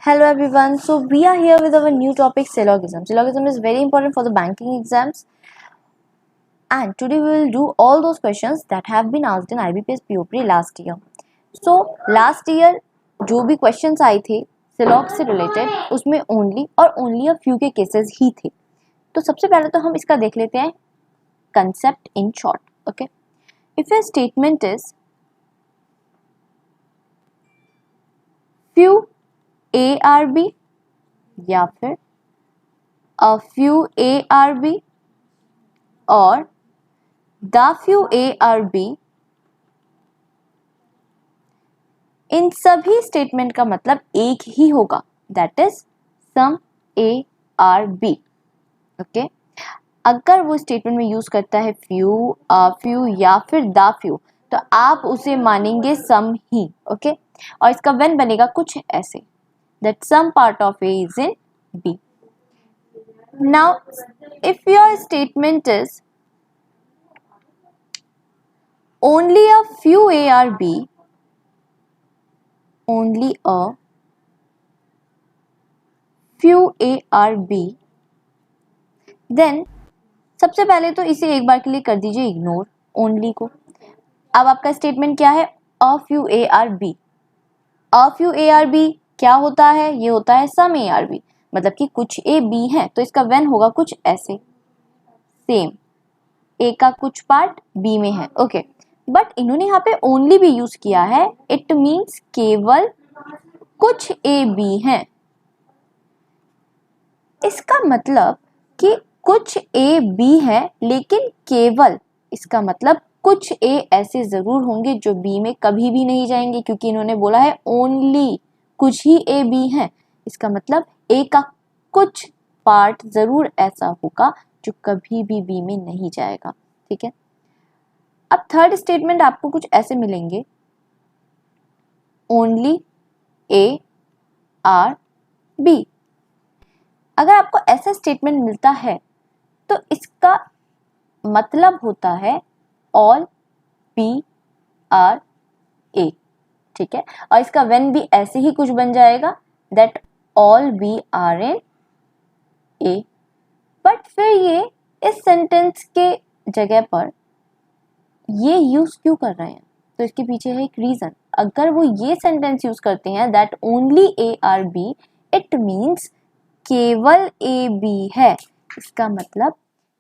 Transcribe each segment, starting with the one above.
Hello everyone. So we are here with our new topic, syllogism. Syllogism is very important for the banking exams. And today we will do all those questions that have been asked in IBPS POP last year. So last year जो भी questions आए थे सिलॉग से related उसमें only a few के cases ही थे. तो सबसे पहले तो हम इसका देख लेते हैं concept in short. Okay. If a statement is few A are B या फिर a few A are B और the few A are B, इन सभी स्टेटमेंट का मतलब एक ही होगा, that is some A are B. Okay, अगर वो स्टेटमेंट में यूज करता है few, a few या फिर the few तो आप उसे मानेंगे सम ही. ओके, और इसका when बनेगा कुछ ऐसे, that some part of A is in B. Now if your statement is only a few A are B, only a few A are B, then सबसे पहले तो इसे एक बार के लिए कर दीजिए इग्नोर ओनली को. अब आपका स्टेटमेंट क्या है, a few A are B. a few A are B क्या होता है, ये होता है सम A are B, मतलब कि कुछ A B है, तो इसका when होगा कुछ ऐसे, सेम A का कुछ पार्ट B में है. ओके, बट इन्होंने यहाँ पे ओनली भी यूज किया है, इट मीन्स केवल कुछ A B है. इसका मतलब कि कुछ A B है लेकिन केवल, इसका मतलब कुछ A ऐसे जरूर होंगे जो B में कभी भी नहीं जाएंगे, क्योंकि इन्होंने बोला है ओनली कुछ ही A B है. इसका मतलब A का कुछ पार्ट जरूर ऐसा होगा जो कभी भी B में नहीं जाएगा. ठीक है, अब थर्ड स्टेटमेंट आपको कुछ ऐसे मिलेंगे, ओनली A are B. अगर आपको ऐसा स्टेटमेंट मिलता है तो इसका मतलब होता है ऑल B are A. ठीक है, और इसका when भी ऐसे ही कुछ बन जाएगा, that all B are in A. But फिर ये इस सेंटेंस के जगह पर ये यूज क्यों कर रहे हैं, तो इसके पीछे है एक रीजन. अगर वो ये सेंटेंस यूज करते हैं that only A are B, it means केवल A B है. इसका मतलब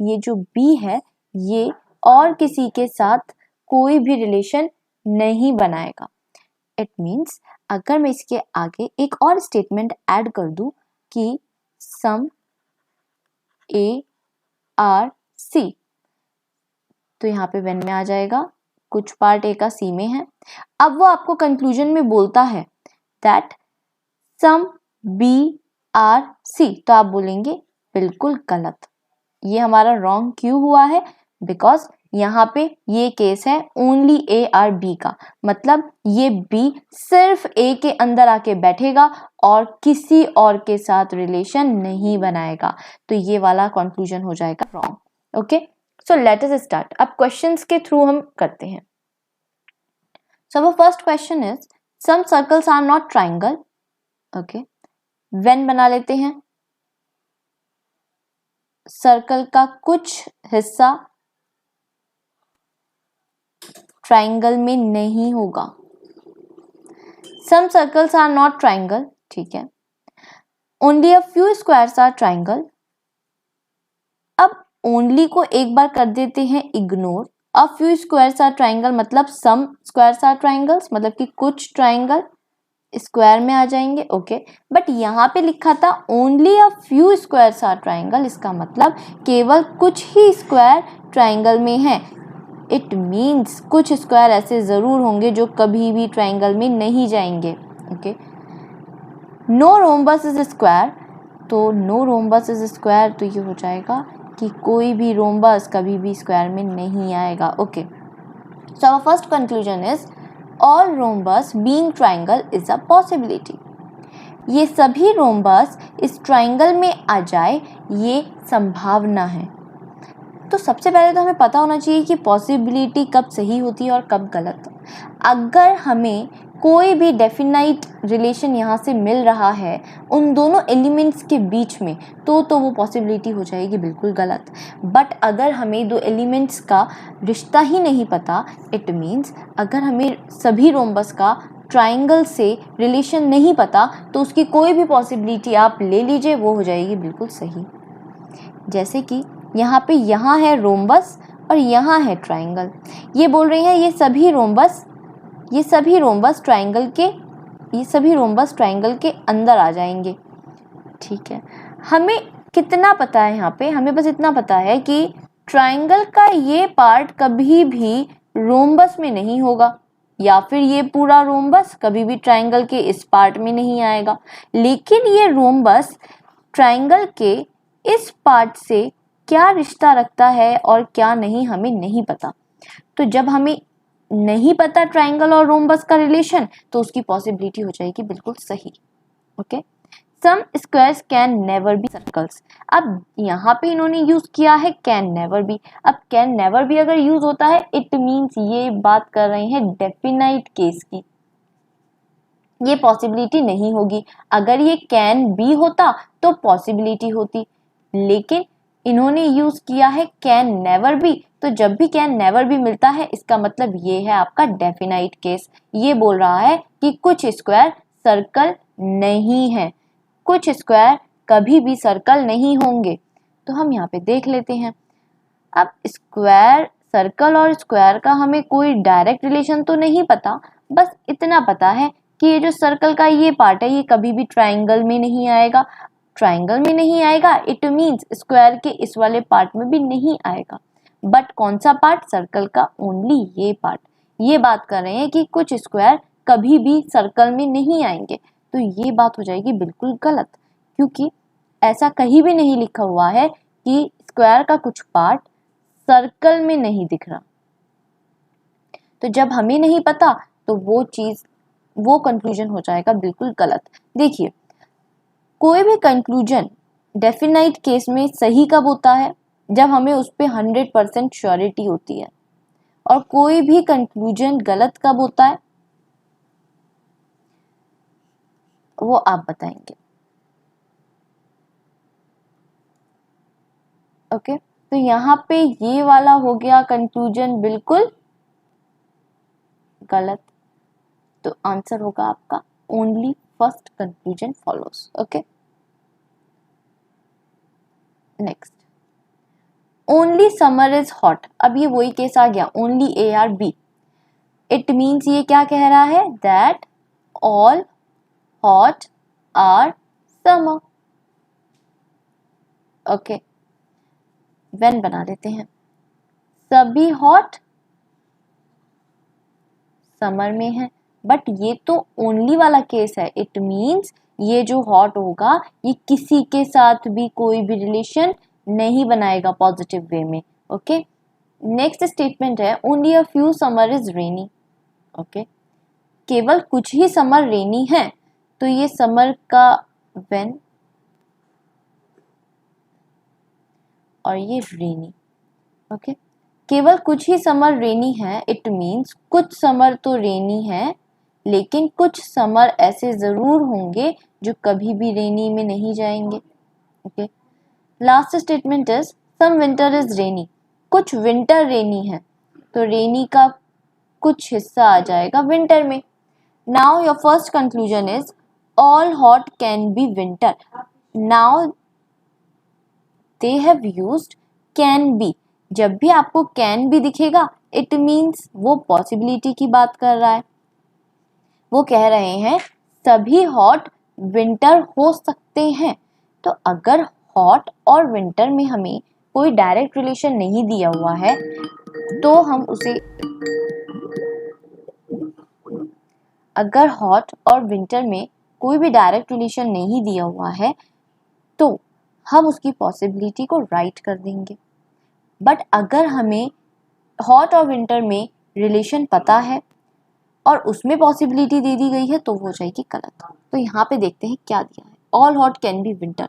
ये जो B है ये और किसी के साथ कोई भी रिलेशन नहीं बनाएगा. इट मीन्स अगर मैं इसके आगे एक और स्टेटमेंट ऐड कर दूं कि सम A are C, तो यहाँ पे when में आ जाएगा, कुछ पार्ट A का C में है. अब वो आपको कंक्लूजन में बोलता है that some B are C, तो आप बोलेंगे बिल्कुल गलत, ये हमारा रॉन्ग क्यों हुआ है, बिकॉज यहाँ पे ये केस है ओनली A are B का, मतलब ये B सिर्फ A के अंदर आके बैठेगा और किसी और के साथ रिलेशन नहीं बनाएगा, तो ये वाला कंक्लूजन हो जाएगा wrong. Okay, so let us start. अब क्वेश्चंस के थ्रू हम करते हैं. So our first question is some circles are not triangle. Okay, when बना लेते हैं, सर्कल का कुछ हिस्सा ट्राइंगल में नहीं होगा. Some circles are not triangle. ठीक है, only a few squares are triangle. अब ओनली को एक बार कर देते हैं ignore, a few squares are triangle मतलब सम स्क्वायर्स आर ट्राइंगल्स, मतलब कि कुछ ट्राइंगल स्क्वायर में आ जाएंगे. ओके, बट यहाँ पे लिखा था only a few squares are triangle, इसका मतलब केवल कुछ ही स्क्वायर ट्राइंगल में है. इट मीन्स कुछ स्क्वायर ऐसे जरूर होंगे जो कभी भी ट्राइंगल में नहीं जाएंगे. Okay, no rhombus is square, तो नो रोम्बस इज स्क्वायर, तो ये हो जाएगा कि कोई भी रोम्बस कभी भी स्क्वायर में नहीं आएगा. Okay, so our first conclusion is all rhombus being triangle is a possibility. ये सभी रोम्बस इस ट्राइंगल में आ जाए ये संभावना है. तो सबसे पहले तो हमें पता होना चाहिए कि पॉसिबिलिटी कब सही होती है और कब गलत. अगर हमें कोई भी डेफिनाइट रिलेशन यहाँ से मिल रहा है उन दोनों एलिमेंट्स के बीच में, तो वो पॉसिबिलिटी हो जाएगी बिल्कुल गलत। बट अगर हमें दो एलिमेंट्स का रिश्ता ही नहीं पता, इट मीन्स अगर हमें सभी रोम्बस का ट्राइंगल से रिलेशन नहीं पता, तो उसकी कोई भी पॉसिबिलिटी आप ले लीजिए, वो हो जाएगी बिल्कुल सही। जैसे कि यहाँ है रोम्बस और यहाँ है ट्राइंगल। ये बोल रही हैं ये सभी रोम्बस ट्राइंगल के अंदर आ जाएंगे। ठीक है, हमें कितना पता है यहाँ पे, हमें बस इतना पता है कि ट्राइंगल का ये पार्ट कभी भी रोम्बस में नहीं होगा, या फिर ये पूरा रोम्बस कभी भी ट्राइंगल के इस पार्ट में नहीं आएगा। लेकिन ये रोम्बस ट्राइंगल के इस पार्ट से क्या रिश्ता रखता है और क्या नहीं, हमें नहीं पता। तो जब हमें नहीं पता ट्राइंगल और रोम्बस का रिलेशन, तो उसकी पॉसिबिलिटी हो जाएगी बिल्कुल सही। Okay, some squares can never be circles. अब यहाँ पे इन्होंने यूज किया है कैन नेवर बी। अब कैन नेवर बी अगर यूज होता है, इट मीन्स ये बात कर रहे हैं डेफिनाइट केस की, ये पॉसिबिलिटी नहीं होगी। अगर ये कैन बी होता तो पॉसिबिलिटी होती, लेकिन इन्होंने यूज किया है कैन नेवर बी। तो जब भी कैन नेवर बी मिलता है, इसका मतलब ये है आपका डेफिनाइट केस। ये बोल रहा है कि कुछ स्क्वायर सर्कल नहीं है, कुछ स्क्वायर कभी भी सर्कल नहीं होंगे। तो हम यहाँ पे देख लेते हैं। अब स्क्वायर, सर्कल और स्क्वायर का हमें कोई डायरेक्ट रिलेशन तो नहीं पता, बस इतना पता है कि ये जो सर्कल का ये पार्ट है, ये कभी भी ट्राइंगल में नहीं आएगा। ट्राइंगल में नहीं आएगा, इट मीन्स स्क्वायर के इस वाले पार्ट में भी नहीं आएगा। बट कौन सा पार्ट? सर्कल का ओनली ये पार्ट। ये बात कर रहे हैं कि कुछ स्क्वायर कभी भी सर्कल में नहीं आएंगे, तो ये बात हो जाएगी बिल्कुल गलत, क्योंकि ऐसा कहीं भी नहीं लिखा हुआ है कि स्क्वायर का कुछ पार्ट सर्कल में नहीं दिख रहा। तो जब हमें नहीं पता, तो वो कंक्लूजन हो जाएगा बिल्कुल गलत। देखिए, कोई भी कंक्लूजन डेफिनाइट केस में सही कब होता है? जब हमें उस पर 100% श्योरिटी होती है। और कोई भी कंक्लूजन गलत कब होता है, वो आप बताएंगे। ओके, तो यहाँ पे ये वाला हो गया कंक्लूजन बिल्कुल गलत। तो आंसर होगा आपका only first conclusion follows. Okay, next, only summer is hot. अब ये वही केस आ गया, only A are B. It means ये क्या कह रहा है? That all hot are summer. Okay, when बना देते हैं, सभी हॉट समर में है। बट ये तो ओनली वाला केस है, इट मीन्स ये जो हॉट होगा, ये किसी के साथ भी कोई भी रिलेशन नहीं बनाएगा पॉजिटिव वे में। ओके, नेक्स्ट स्टेटमेंट है, only a few summer is rainy. Okay, केवल कुछ ही समर रेनी है, तो ये समर का व्हेन और ये रेनी। ओके, केवल कुछ ही समर रेनी है, इट मीन्स कुछ समर तो रेनी है, लेकिन कुछ समर ऐसे जरूर होंगे जो कभी भी रेनी में नहीं जाएंगे। Okay, last statement is some winter is rainy. कुछ विंटर रेनी है, तो रेनी का कुछ हिस्सा आ जाएगा विंटर में। Now your first conclusion is all hot can be winter. Now they have used can be. जब भी आपको कैन बी दिखेगा, इट मीन्स वो पॉसिबिलिटी की बात कर रहा है। वो कह रहे हैं सभी हॉट विंटर हो सकते हैं। तो अगर हॉट और विंटर में हमें कोई डायरेक्ट रिलेशन नहीं दिया हुआ है, तो हम उसे, अगर हॉट और विंटर में कोई भी डायरेक्ट रिलेशन नहीं दिया हुआ है, तो हम उसकी पॉसिबिलिटी को राइट कर देंगे। बट अगर हमें हॉट और विंटर में रिलेशन पता है और उसमें पॉसिबिलिटी दे दी गई है, तो वो हो जाएगी गलत। तो यहाँ पे देखते हैं क्या दिया है, all hot can be winter.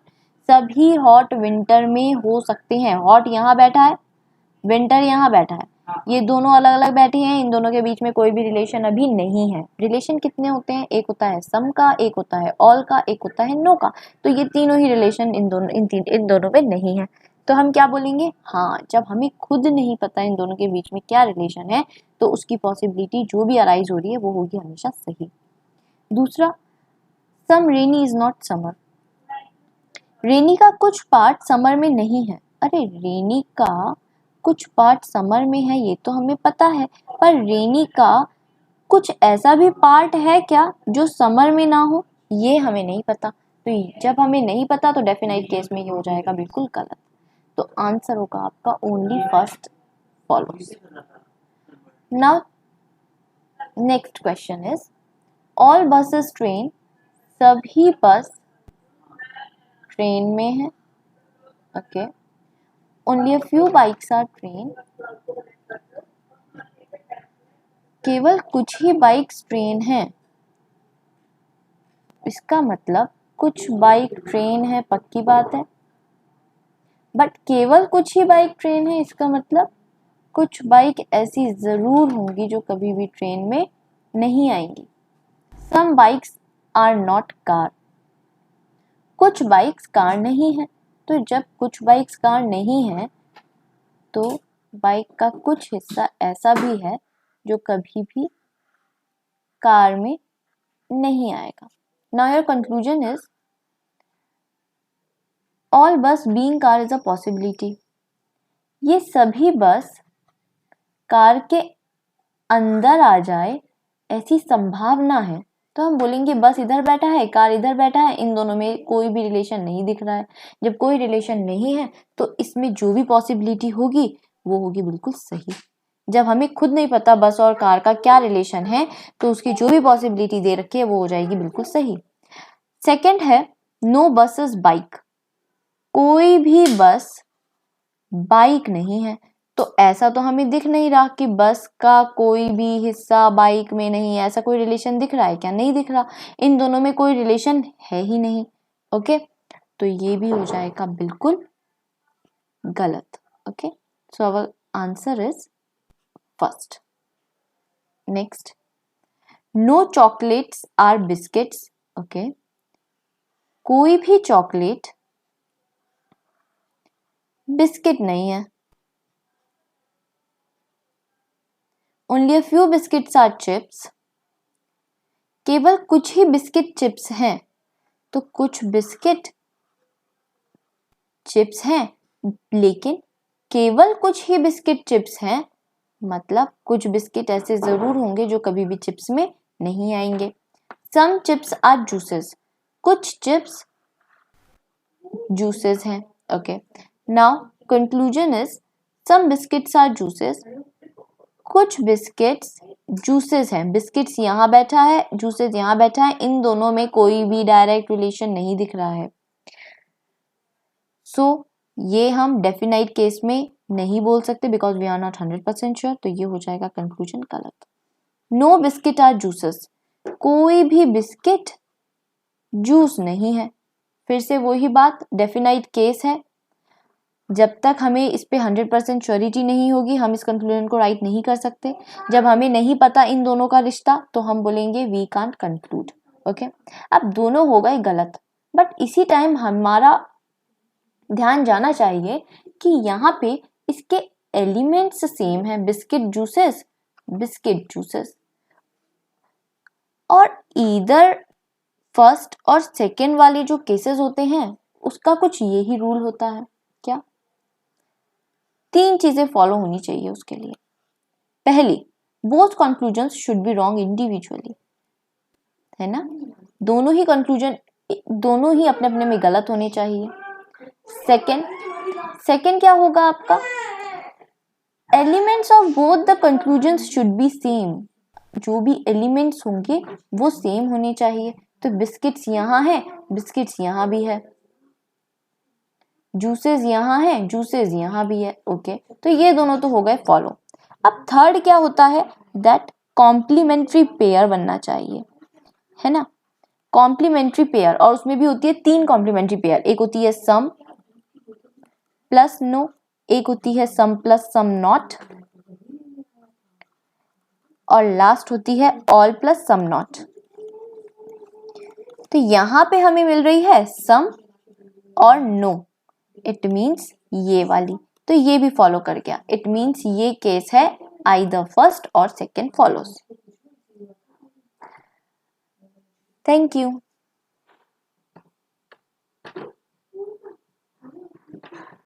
सभी हॉट विंटर में हो सकते हैं। हॉट यहाँ बैठा है, विंटर यहाँ बैठा है, ये दोनों अलग अलग बैठे हैं, इन दोनों के बीच में कोई भी रिलेशन अभी नहीं है। रिलेशन कितने होते हैं, एक होता है सम का, एक होता है ऑल का, एक होता है नो का। तो ये तीनों ही रिलेशन इन दोनों में नहीं है। तो हम क्या बोलेंगे, हाँ जब हमें खुद नहीं पता इन दोनों के बीच में क्या रिलेशन है तो उसकी पॉसिबिलिटी जो भी अराइज हो रही है वो होगी हमेशा सही। दूसरा, सम रेनी इज नॉट समर। रेनी का कुछ पार्ट समर में नहीं है। अरे रेनी का कुछ पार्ट समर में है ये तो हमें पता है, पर रेनी का कुछ ऐसा भी पार्ट है क्या जो समर में ना हो, ये हमें नहीं पता। तो जब हमें नहीं पता तो डेफिनाइट केस में ये हो जाएगा बिल्कुल गलत। तो आंसर होगा आपका only first follows. Now next question is, all buses train, सभी बस ट्रेन में है। Okay, only a few bikes are train, केवल कुछ ही बाइक्स ट्रेन है। इसका मतलब कुछ बाइक ट्रेन है पक्की बात है, बट केवल कुछ ही बाइक ट्रेन है इसका मतलब कुछ बाइक ऐसी जरूर होंगी जो कभी भी ट्रेन में नहीं आएंगी। सम बाइक्स आर नॉट कार, कुछ बाइक्स कार नहीं है। तो जब कुछ बाइक्स कार नहीं है तो बाइक का कुछ हिस्सा ऐसा भी है जो कभी भी कार में नहीं आएगा। Now your conclusion is, all bus being car is a possibility. ये सभी बस कार के अंदर आ जाए ऐसी संभावना है। तो हम बोलेंगे बस इधर बैठा है, कार इधर बैठा है, इन दोनों में कोई भी रिलेशन नहीं दिख रहा है। जब कोई रिलेशन नहीं है तो इसमें जो भी पॉसिबिलिटी होगी वो होगी बिल्कुल सही। जब हमें खुद नहीं पता बस और कार का क्या रिलेशन है तो उसकी जो भी पॉसिबिलिटी दे रखी है वो हो जाएगी बिल्कुल सही। सेकंड है, नो बसेस बाइक, कोई भी बस बाइक नहीं है। तो ऐसा तो हमें दिख नहीं रहा कि बस का कोई भी हिस्सा बाइक में नहीं है, ऐसा कोई रिलेशन दिख रहा है क्या, नहीं दिख रहा। इन दोनों में कोई रिलेशन है ही नहीं। ओके, तो ये भी हो जाएगा बिल्कुल गलत। Okay, so our answer is first. Next, no chocolates are biscuits. Okay, कोई भी चॉकलेट बिस्किट नहीं है। Only a few biscuits are chips, केवल कुछ ही बिस्किट चिप्स हैं। तो कुछ बिस्किट चिप्स हैं लेकिन केवल कुछ ही बिस्किट चिप्स हैं, मतलब कुछ बिस्किट ऐसे जरूर होंगे जो कभी भी चिप्स में नहीं आएंगे। सम चिप्स आर जूसेस, कुछ चिप्स जूसेस हैं। Okay, now conclusion is, some biscuits are juices, कुछ बिस्किट्स जूसेस हैं। बिस्किट्स यहाँ बैठा है, जूसेस यहाँ बैठा है, इन दोनों में कोई भी डायरेक्ट रिलेशन नहीं दिख रहा है। सो ये हम डेफिनाइट केस में नहीं बोल सकते because we are not 100% sure. तो ये हो जाएगा कंक्लूजन गलत। नो बिस्किट आर जूसेस, कोई भी बिस्किट जूस नहीं है। फिर से वही बात, डेफिनाइट केस है, जब तक हमें इस पे 100% श्योरिटी नहीं होगी हम इस कंक्लूजन को राइट नहीं कर सकते। जब हमें नहीं पता इन दोनों का रिश्ता तो हम बोलेंगे वी कांट कंक्लूड। ओके, अब दोनों हो गए गलत, बट इसी टाइम हमारा ध्यान जाना चाहिए कि यहाँ पे इसके एलिमेंट्स सेम है, बिस्किट जूसेस, और ईदर फर्स्ट और सेकेंड वाले जो केसेस होते हैं उसका कुछ यही रूल होता है। क्या, तीन चीजें फॉलो होनी चाहिए उसके लिए। पहली, both conclusions should be wrong individually, है ना, दोनों ही कंक्लूजन दोनों ही अपने अपने में गलत होने चाहिए। सेकेंड क्या होगा आपका, elements of both the conclusions should be same, जो भी एलिमेंट्स होंगे वो सेम होने चाहिए। तो बिस्किट्स यहाँ है, बिस्किट्स यहाँ भी है, जूसेस यहाँ है, जूसेस यहाँ भी है। ओके, तो ये दोनों तो हो गए फॉलो। अब थर्ड क्या होता है, दैट कॉम्प्लीमेंट्री पेयर बनना चाहिए, है ना, कॉम्प्लीमेंट्री पेयर, और उसमें भी होती है तीन कॉम्प्लीमेंट्री पेयर, एक होती है सम प्लस नो, एक होती है सम प्लस सम नॉट, और लास्ट होती है ऑल प्लस सम नॉट। तो यहां पे हमें मिल रही है सम और नो, इट मीन्स ये वाली, तो ये भी फॉलो कर गया। इट मीन्स ये केस है आइदर फर्स्ट और सेकेंड फॉलोज। Thank you.